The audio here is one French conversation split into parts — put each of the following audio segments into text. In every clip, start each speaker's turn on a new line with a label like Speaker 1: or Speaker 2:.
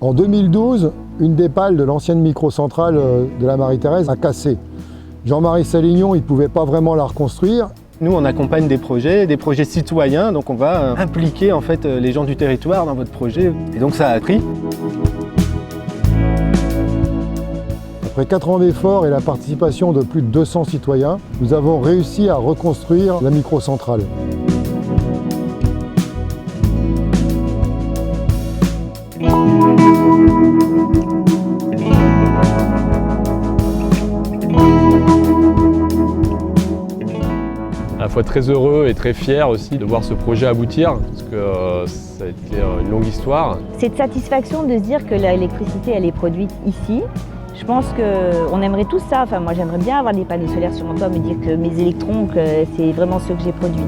Speaker 1: En 2012, une des pales de l'ancienne microcentrale de la Marie-Thérèse a cassé. Jean-Marie Salignon, il ne pouvait pas vraiment la reconstruire.
Speaker 2: Nous, on accompagne des projets citoyens, donc on va impliquer en fait les gens du territoire dans votre projet. Et donc ça a pris.
Speaker 1: Après 4 ans d'efforts et la participation de plus de 200 citoyens, nous avons réussi à reconstruire la microcentrale.
Speaker 3: À la fois très heureux et très fier aussi de voir ce projet aboutir, parce que ça a été une longue histoire.
Speaker 4: Cette satisfaction de se dire que l'électricité elle est produite ici, je pense qu'on aimerait tous ça. Enfin, moi j'aimerais bien avoir des panneaux solaires sur mon toit, me dire que mes électrons, que c'est vraiment ceux que j'ai produits.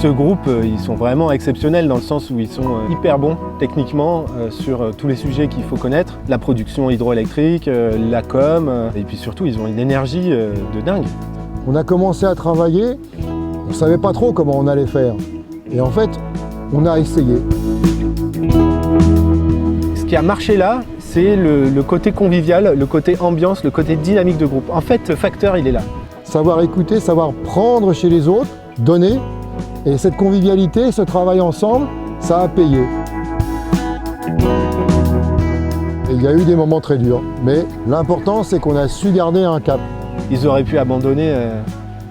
Speaker 2: Ce groupe, ils sont vraiment exceptionnels dans le sens où ils sont hyper bons techniquement sur tous les sujets qu'il faut connaître. La production hydroélectrique, la com, et puis surtout ils ont une énergie de dingue.
Speaker 1: On a commencé à travailler, on ne savait pas trop comment on allait faire. Et en fait, on a essayé.
Speaker 2: Ce qui a marché là, c'est le côté convivial, le côté ambiance, le côté dynamique de groupe. En fait, ce facteur, il est là.
Speaker 1: Savoir écouter, savoir prendre chez les autres, donner. Et cette convivialité, ce travail ensemble, ça a payé. Et il y a eu des moments très durs, mais l'important c'est qu'on a su garder un cap.
Speaker 2: Ils auraient pu abandonner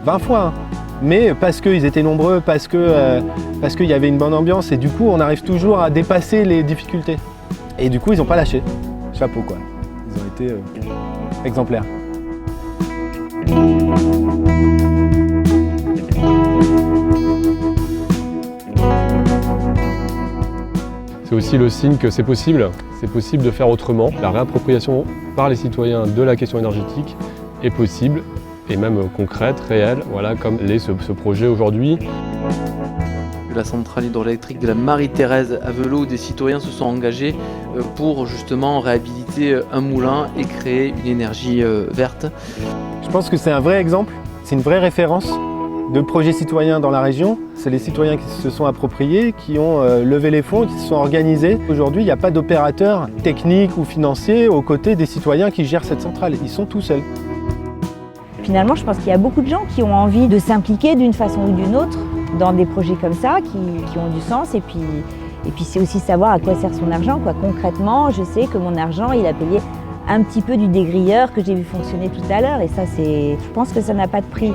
Speaker 2: 20 fois, hein. Mais parce qu'ils étaient nombreux, parce qu'il y avait une bonne ambiance, et du coup on arrive toujours à dépasser les difficultés. Et du coup ils n'ont pas lâché. Chapeau quoi. Ils ont été exemplaires.
Speaker 3: C'est aussi le signe que c'est possible de faire autrement. La réappropriation par les citoyens de la question énergétique est possible et même concrète, réelle, voilà, comme l'est ce projet aujourd'hui.
Speaker 5: La centrale hydroélectrique de la Marie-Thérèse à Velot, où des citoyens se sont engagés pour justement réhabiliter un moulin et créer une énergie verte.
Speaker 2: Je pense que c'est un vrai exemple, c'est une vraie référence de projets citoyens dans la région. C'est les citoyens qui se sont appropriés, qui ont levé les fonds, qui se sont organisés. Aujourd'hui, il n'y a pas d'opérateur technique ou financier aux côtés des citoyens qui gèrent cette centrale. Ils sont tout seuls.
Speaker 4: Finalement, je pense qu'il y a beaucoup de gens qui ont envie de s'impliquer d'une façon ou d'une autre dans des projets comme ça, qui ont du sens. Et puis c'est aussi savoir à quoi sert son argent, quoi. Concrètement, je sais que mon argent, il a payé un petit peu du dégrilleur que j'ai vu fonctionner tout à l'heure. Et ça, je pense que ça n'a pas de prix.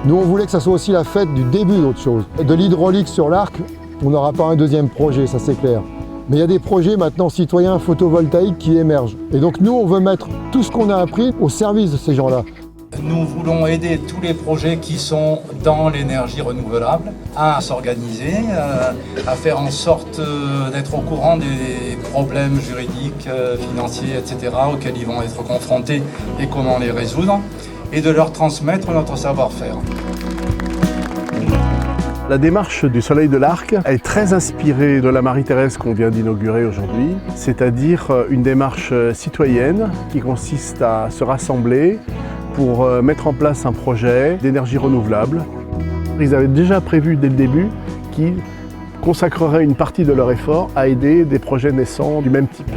Speaker 1: Nous, on voulait que ça soit aussi la fête du début d'autre chose. De l'hydraulique sur l'Arc, on n'aura pas un deuxième projet, ça c'est clair. Mais il y a des projets maintenant citoyens photovoltaïques qui émergent. Et donc nous, on veut mettre tout ce qu'on a appris au service de ces gens-là.
Speaker 6: Nous voulons aider tous les projets qui sont dans l'énergie renouvelable à s'organiser, à faire en sorte d'être au courant des problèmes juridiques, financiers, etc. auxquels ils vont être confrontés et comment les résoudre, et de leur transmettre notre savoir-faire.
Speaker 7: La démarche du Soleil de l'Arc est très inspirée de la Marie-Thérèse qu'on vient d'inaugurer aujourd'hui, c'est-à-dire une démarche citoyenne qui consiste à se rassembler pour mettre en place un projet d'énergie renouvelable. Ils avaient déjà prévu dès le début qu'ils consacreraient une partie de leur effort à aider des projets naissants du même type.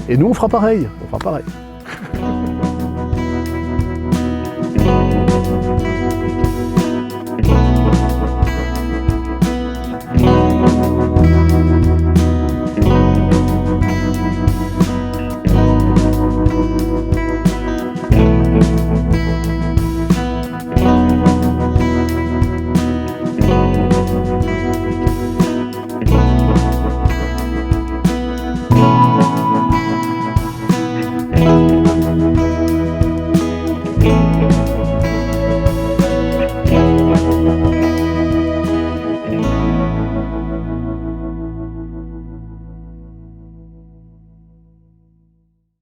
Speaker 7: Et nous, on fera pareil.
Speaker 1: Thank you.